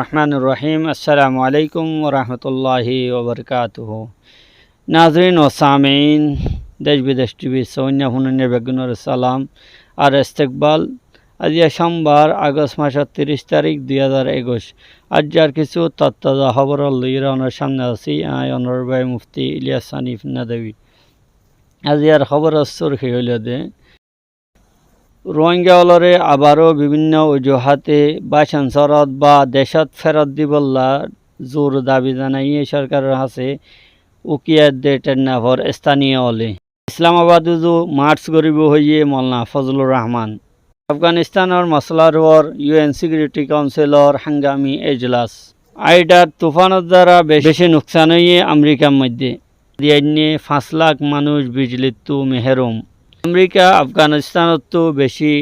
बिस्मिल्लाहिर्रहमानिर्रहीम अस्सलामु अलैकुम वरहमतुल्लाहि वबरकातुहू। नाज़रीन व सामीन देश विदेश टीवी सोनिया हुनने बेगुनर सलाम और इस्तकबाल। आज सोमवार আগস্ট মাসের 30 তারিখ 2021। আজ যার কিছু তত্ত্বাজা খবর লইরানোর সামনে আছি অনরভাই মুফতি ইলিয়াস হানিফ নাদবী। আজ ইয়ার খবর সুরখি হইল দে রোহিঙ্গাওয়ালরে আবারও বিভিন্ন অজুহাতে বাসাঞ্চরত বা দেশত ফেরত দিবল্লা জোর দাবি জানাইয়ে সরকারের হাতে উকিয়াত দে টেন্নাভর স্থানীয় অলে ইসলামাবাদ মার্চ গরিব হইয়ে মৌলানা ফজলুর রহমান। আফগানিস্তানের মসলার ওর UN সিকিউরিটি কাউন্সিলর হাঙ্গামি এজলাস। আইডার তুফানের দ্বারা বেশি নুকসান হইয়ে আমেরিকার মধ্যে দিয়ে 5 লাখ মানুষ বিজলিত মেহরুম। আমেরিকা আফগানিস্তানত বেশি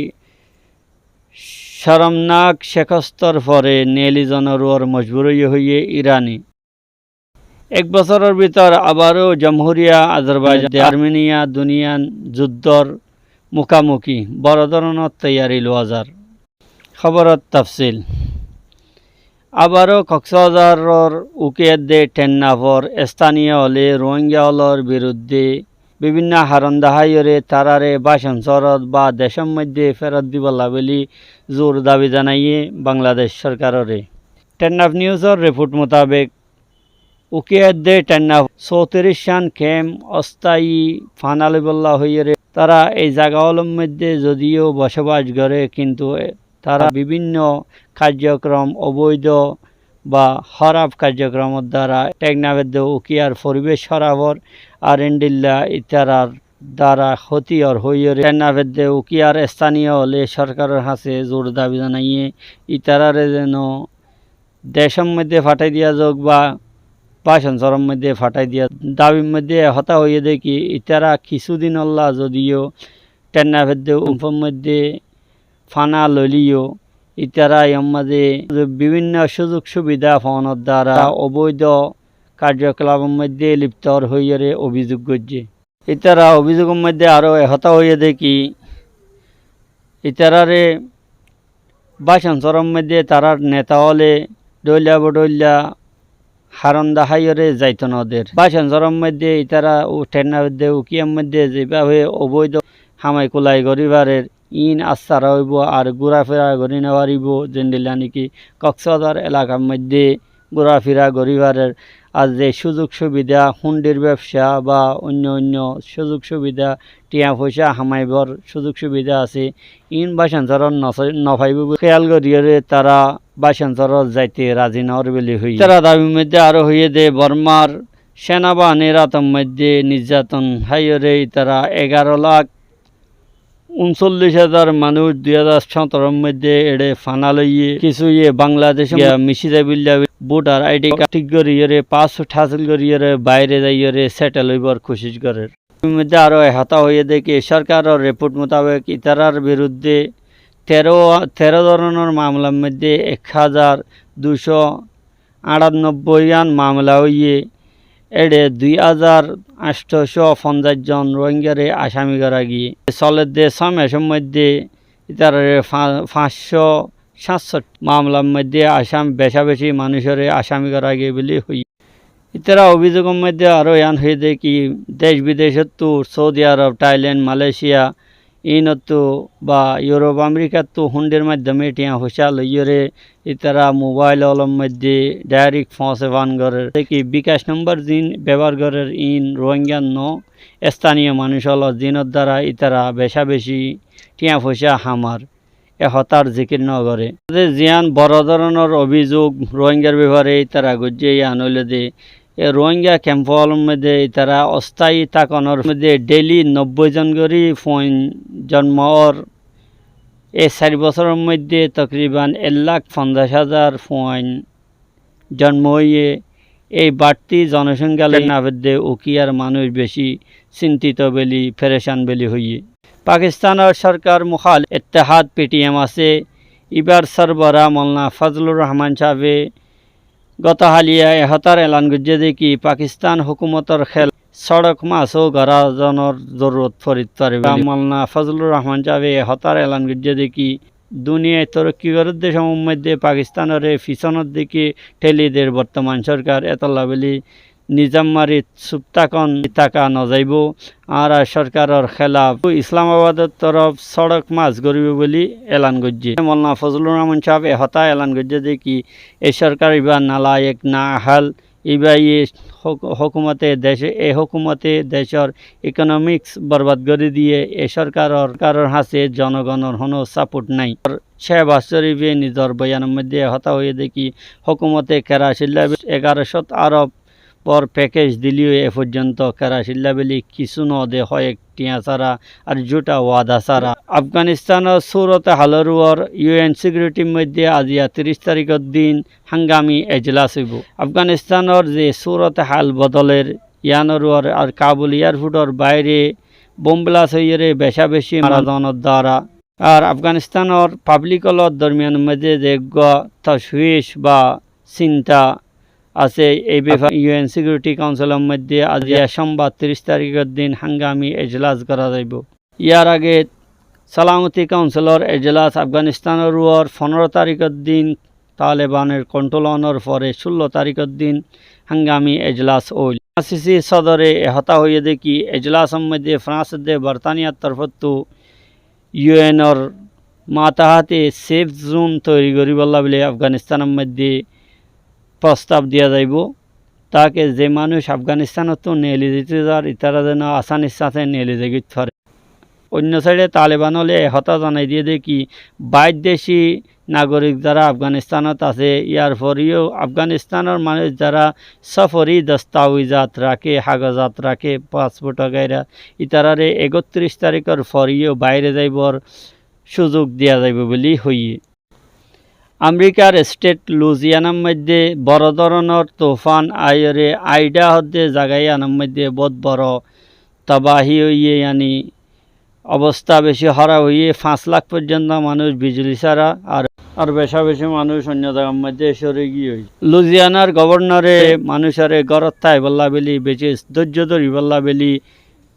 শরমনাক শেখস্তর পরে নেলিজনের ওর মজবুর হইয়ে ইরানি। এক বছরের ভিতর আবারও জমহুরিয়া আজারবাইজান আর্মেনিয়া দুনিয়ান যুদ্ধর মুখামুখি বড় ধরনের তৈয়ারি লোয়াজার। খবরত তফসিল আবারও কক্সবাজারের উকিয়াত দে টেন্নাভর স্থানীয় হলে রোহিঙ্গাওয়ালর বিরুদ্ধে বিভিন্ন হারন্দাহাইরে তারারে বাসাঞ্চরত বা দেশের মধ্যে ফেরত দিবলা বলি জোর দাবি জানাইয়ে বাংলাদেশ সরকারের। টেন্নাফ নিউজের রিপোর্ট মোতাবেক উকিয়াত দে টেন্নাফ 34 শান ক্যাম্প অস্থায়ী ফানালিবল্লা হইয়ে তারা এই জায়গাগুলোর মধ্যে যদিও বসবাস করে কিন্তু তারা বিভিন্ন কার্যক্রম অবৈধ বা খারাপ কার্যক্রমের দ্বারা টেকনাফের উকিয়ার পরিবেশ সরাবর আর এন্ডিল্লা ইত্যারার দ্বারা ক্ষতির হইয়ে টেকনাফের উকিয়ার স্থানীয় হলে সরকারের হাতে জোর দাবি জানাইয়ে ইতারারে যেন দেশের মধ্যে ফাটাই দিয়া যাক বা বাসাঞ্চরের মধ্যে ফাটাই দিয়া দাবির মধ্যে হতা হইয়ে দেখি ইতারা কিছুদিন আল্লাহ যদিও টেকনাফের উম্ফের মধ্যে ফানা লইলিও ইতারা এর মাঝে বিভিন্ন সুযোগ সুবিধা পাওয়ানোর দ্বারা অবৈধ কার্যকলাপের মধ্যে লিপ্ত হইয়ে অভিযোগ করছে। ইতারা অভিযোগের মধ্যে আরও হতা হইয়ে দেখি ইতারারে বাসাঞ্চরের মধ্যে তারার নেতা হলে ডইলা বডইলা হারন্দা হাইরে যাইত নদের বাসাঞ্চরের মধ্যে ইতারা টেন্নাফের উকিয়ার মধ্যে যেভাবে অবৈধ হামাই কুলাই গরিবারের ইন আস্তারা হইব আর ঘোরাফেরা করি নেওয়ারিব যেদিলা নাকি কক্সবাজার এলাকার মধ্যে ঘোরাফেরা গরিবারের আর যে সুযোগ সুবিধা হুন্ডির ব্যবসা বা অন্য অন্য সুযোগ সুবিধা টিয়া পয়সা হামাইবর সুযোগ সুবিধা আছে ইন বাসাঞ্চরত নফাইব খেয়াল করিয়ে তারা বাসাঞ্চরত যাইতে রাজি নর বলে হই। তারা দাবির মধ্যে আরও হইয়ে দে বর্মার সেনাবাহিনীর আতঙ্ক মধ্যে নির্যাতন হাইরে তারা 11,39,000 মানুষ 2017 মধ্যে এড়ে ফানা লইয়ে কিছু বাংলাদেশ মিশিদা বিল্লা ভোটার আইডি ঠিক করিয়ে পাসপোর্ট হাসিল করিয়ে বাইরে যাইয়ে সেটেল হইবার কোশিশ করে। মধ্যে আরও হতা হইয়ে দেখি সরকারের রিপোর্ট মোতাবেক ইতারার বিরুদ্ধে 13 ধরনের মামলার মধ্যে 1,298 মামলা হইয়ে এড়ে 2,850 জন রোহিঙ্গারে আসামি করা গিয়ে চলের দে 6 মাসের মধ্যে ইতার 567 মামলার মধ্যে বেশি মানুষের আসামি করা গিয়ে বলে হই। ইতারা অভিযোগের মধ্যে আরও ইয়ান হয়ে দেখি দেশ বিদেশের তো সৌদি আরব থাইল্যান্ড মালয়েশিয়া ইনতো বা ইউরোপ আমেরিকার তো হুন্ডের মাধ্যমে টিয়া পয়সা লইয়ে ইতারা মোবাইলের মধ্যে ডাইরেক্ট ফসে ফান করে দেখি বিকাশ নম্বর জিন ব্যবহার করে ইন রোহিঙ্গার স্থানীয় মানুষ হল জিনের দ্বারা ইতারা বেশি টিয়া পয়সা হামার হতার জিকির ন করে জিয়ান বড় ধরনের অভিযোগ রোহিঙ্গার ব্যাপারে তারা গুজে ইয়ান হইলে দে রোহিঙ্গা ক্যাম্পের মধ্যে তারা অস্থায়ী থাকানোর মধ্যে ডেইলি 90 জন করে জন্মর এই 4 বছরের মধ্যে তকরিবান 1,50,000 জন্ম হইয়ে এই বাড়তি জনসংখ্যা নাভেদে উকিয়ার মানুষ বেশি চিন্তিত বেলি ফেরেশান বেলি হইয়ে। পাকিস্তানের সরকার মুখাল ইত্তেহাদ PTM আছে ইবার সরবরা মৌলানা ফজলুর রহমান সাহেবে গত হালিয়া হতার এলান গুজে দেখি পাকিস্তান হুকুমতর খেল সড়ক মাছও গড়াজনের জরুরত ফরিদ পারে মৌলানা ফজলুর রহমান সাহেবে হতার এলান গুজে দেখি দুনিয়ায় তরক্কি করার দেশের মধ্যে পাকিস্তানের পিছনের দিকে ঠেলি দের বর্তমান সরকার এতলা বলি নিজাম মারি চুপ তাকা নজাইব আর সরকারের খেলাফ ইসলামাবাদের তরফ সড়ক মাছ গরিব বলি এলান করছে মৌলানা ফজলুর রহমান সাহেব এহতা এলান করছে যে কি এই সরকার এবার নালায়েক না হাল এবার হুকুমতে দেশের ইকোনমিক্স বরবাদ করে দিয়ে এ সরকারের হাতে জনগণের কোনো সাপোর্ট নাই শেহবাজ শরীফে নিজের বয়ানের মধ্যে হতা হয়ে দেখি হুকুমতে কেরাসিল্লা 1100 আরব পর প্যাকেজ দিলিও এ পর্যন্ত কেরাসিল্লা বলি কিছু নদে হয় টিয়া ছাড়া আর জোটা ওয়াদা ছাড়া আফগানিস্তানের সুরতে হালরুয়ার ইউএন সিকিউরিটির মধ্যে আজিয়া 30 তারিখের দিন হাঙ্গামি এজলাস হইব আফগানিস্তানের যে সুরতে হাল বদলের ইয়ানরুয়ার আর কাবুল এয়ারপোর্টের বাইরে বোমব্লাস হইয়ে বেশা বেশি মারাদনের দ্বারা আর আফগানিস্তানের পাবলিকলর দরমিয়ান মধ্যে যে তশউইশ বা চিন্তা আছে এই ব্যাপারে ইউএন সিকিউরিটি কাউন্সিলের মধ্যে আজ সোমবার 30 তারিখের দিন হাঙ্গামি এজলাস করা যাইব ইয়ার আগে সালামতি কাউন্সিলর এজলাস আফগানিস্তানের 15 তারিখের দিন তালেবানের কন্ট্রোল অনার পরে 16 তারিখের দিন হাঙ্গামি এজলাস হইল সিসি সদরে হতা হয়ে দেখি এজলাসের মধ্যে ফ্রান্সের বর্তানিয়ার তরফতো ইউএনর মাতাহাতে সেফ জোন তৈরি করিবল্লা বলে আফগানিস্তানের মধ্যে প্রস্তাব দিয়া যাইব তাকে যে মানুষ আফগানিস্তানত নেলি দিতে যার ইতারা যেন আসানির সাথে নেলি যেতে পারে অন্য সাইডে তালেবান হলে হতা জানাই দিয়ে দেখি বাইদেশি নাগরিক যারা আফগানিস্তানত আছে ইয়ার পরেও আফগানিস্তানের মানুষ যারা সফরি দস্তাওয়িজাত রাখে কাগজাত রাখে পাসপোর্ট গাইরা ইতারারে 31 তারিখের পরেও বাইরে যাইবর সুযোগ দিয়া যাইব বলি হইয়ে আমেরিকার স্টেট লুজিয়ানার মধ্যে বড় ধরনের তুফান আইরে আইডা হদ্দে জাগাইয়ানার মধ্যে বহুত বড় তবাহি হইয়ে অবস্থা বেশি হরা হইয়ে 5 লাখ পর্যন্ত মানুষ বিজলি ছাড়া আর বেশা বেশি মানুষ অন্য জায়গার মধ্যে সরে গিয়ে লুজিয়ানার গভর্নরে মানুষের গড়ত থাই বল্লা বেলি বেশি ধৈর্য ধরি বল্লা বেলি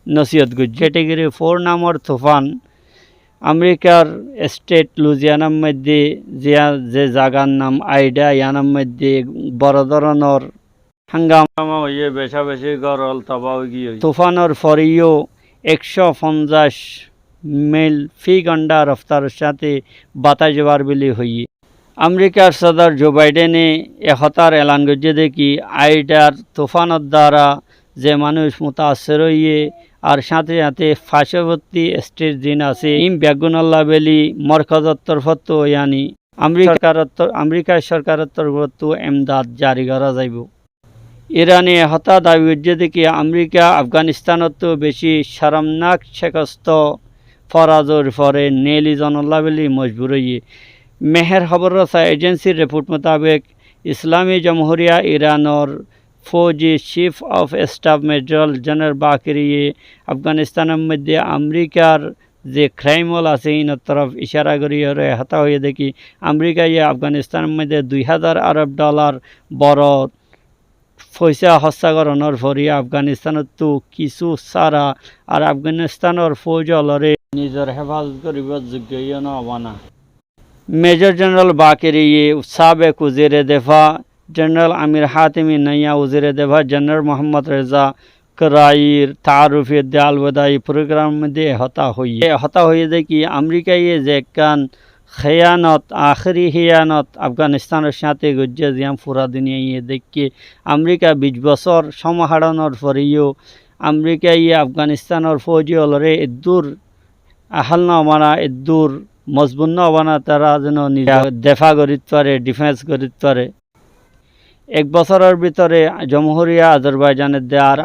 নসিহত করছে ক্যাটেগরি 4 নামর তুফান আমেরিকার স্টেট লুজিয়ানার মধ্যে যে জায়গার নাম আইডা ইয়ানার মধ্যে বড় ধরনের হাঙ্গামা হইয়ে বেশা বেশি গরল তবা গিয়ে তুফানের ফরিও 150 মাইল ফি ঘন্টা রফতারের সাথে বাতাস যাবার বলে হইয়ে আমেরিকার সদর জো বাইডেনে একতার এলান করছে দেখি আইডার তুফানের দ্বারা যে মানুষ মুতাসির হইয়ে আর সাথে সাথে পার্শ্ববর্তী স্টেট দিন আছে ব্যাগুনাল্লা বেলি মরকজত্তর ফত্তো আমেরিকা সরকারের তরফতো এমদাদ জারি করা যাইব ইরানে হতা দাবি করছে দেখি আমেরিকা আফগানিস্তানত বেশি শরমনাক শেকস্ত ফরাজর পরে নেলি জনল্লা বেলি মজবুর হইয়ে মেহের খবর রসা এজেন্সির রিপোর্ট মোতাবেক ইসলামী জমহুরিয়া ইরানের ফৌজি chief of staff major general বাকিরিয়ে আফগানিস্তানের মধ্যে আমেরিকার যে ক্রাইমল আছে ইনার তরফ ইশারা করিয়ে হতা হয়ে দেখি আমেরিকায় আফগানিস্তানের মধ্যে 2000 আরব ডলার বড় পয়সা হস্তান্তরের পরে আফগানিস্তানত কিছু সারা আর আফগানিস্তানের ফৌজলরে নিজের হেফাজত করিব যোগ্য নবানা মেজর জেনারেল বাকিরিয়ে সাবেক উজিরে দেফা জেনারেল আমির হাতিমি নয়া উজিরে দেফা জেনারেল মোহাম্মদ রেজা कराइर तारुफ अलवदाई प्रोग्राम मध्य हता हुई देखी अमेरिकाय जेकान खयानत आखिरी खयानत अफगानिस्तान साथे गज्जे जियाम पुरा दुनिया देखिए अमेरिका 20 बছর समाहारानर परेও अमेरिकाय अफगानिस्तान फौजी हलरे दूर आहल न माना दूर मजबूत न बाना तारा जेन देफा करित पारे डिफेंस करित पारे एक बছরের ভিতরে জমহুরিয়া আজারবাইজানের আর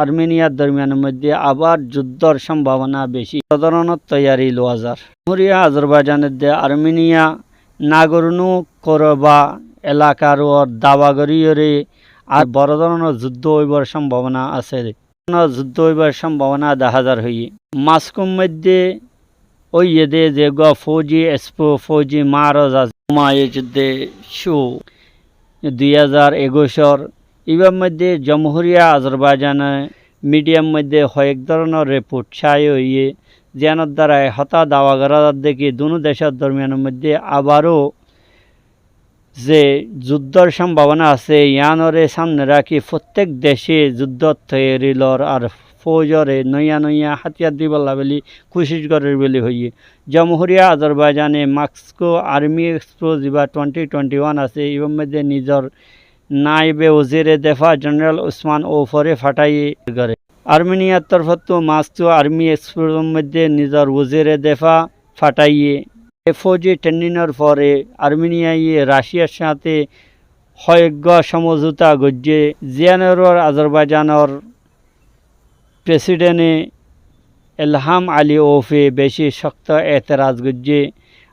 আর্মেনিয়ার দরমিয়ানের মধ্যে আবার যুদ্ধের সম্ভাবনা বেশি সাধারণত তৈরি লোয়াজার জমহুরিয়া আজারবাইজানের আর্মেনিয়া নাগরনো করবা এলাকার দাবা করিয়ে আর বড় ধরনের যুদ্ধ হইবার সম্ভাবনা আছে যুদ্ধ হইবার সম্ভাবনা দেখা যার হইয়ে মাস্কোর মধ্যে ওই এদে যে ফৌজি এসপো ফৌজি মারজ আছে যুদ্ধে শো 2021 ইবার মধ্যে জমহুরিয়া আজারবাইজানে মিডিয়ার মধ্যে কয়েক ধরনের রিপোর্ট ছাই হইয়ে জিয়ানোর দ্বারা হতা দাওয়া করা দেখি দুনো দেশের দরমিয়ানের মধ্যে আবারও যে যুদ্ধর সম্ভাবনা আছে ইয়ানরে সামনে রাখি প্রত্যেক দেশে যুদ্ধ তৈরিলর আর ফৌজরে নয়া নয়া হাতিয়ার দিবল্লা বলি কোশিশ করার বলি হইয়ে জমহুরিয়া আজারবাইজানে মাস্কো আর্মি এক্সপো যা 2021 আছে এর মধ্যে নিজের নাইবে ওজিরে দেফা জেনারেল ওসমান ওফরে ফাটাই করে আর্মেনিয়ার তরফত মাস্কো আর্মি এক্সপোর মধ্যে নিজের ওজিরে দেফা ফাটাইয়ে ফৌজি ট্রেনিংয়ের পরে আর্মেনিয়ায় রাশিয়ার সাথে হয়জ্ঞ সমঝোতা গজ্জে জিয়ানোর আজারবাইজানের প্রেসিডেন্টে ইলহাম আলিয়েভে বেশি শক্ত এতরাজ গজ্জে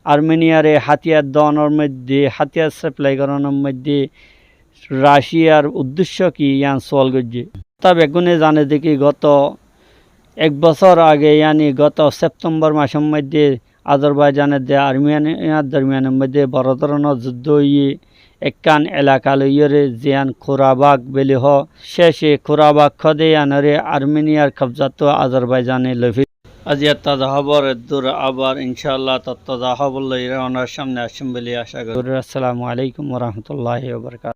আর্মেনিয়ারে হাতিয়ার দনের মধ্যে হাতিয়ার সাপ্লাই করানোর মধ্যে রাশিয়ার উদ্দেশ্য কি ইয়ান সোয়াল গজ্জে তবে এগুনে জানে দেখি গত এক বছর আগে ইয়ানি গত সেপ্টেম্বর মাসের মধ্যে আজারবাইজানের দিয়ে আর্মেনিয়ার দরমিয়ানের মধ্যে বড় ধরনের যুদ্ধ হয়ে একখান এলাকা লইয়রে জিয়ান খোরাবাগ বেলি হ শেষে খোরাবাগ খদে আনরে আর্মেনিয়ার কবজাত আজারবাইজানে লফি আজিয়ার তাজা খবর দূর আবার ইনশাআল্লাহ তাজা খবর লইরা ওনার সামনে আসুন বলে আশা করি। আসসালামু আলাইকুম ওয়া রাহমাতুল্লাহি ওয়া বারাকাতুহু।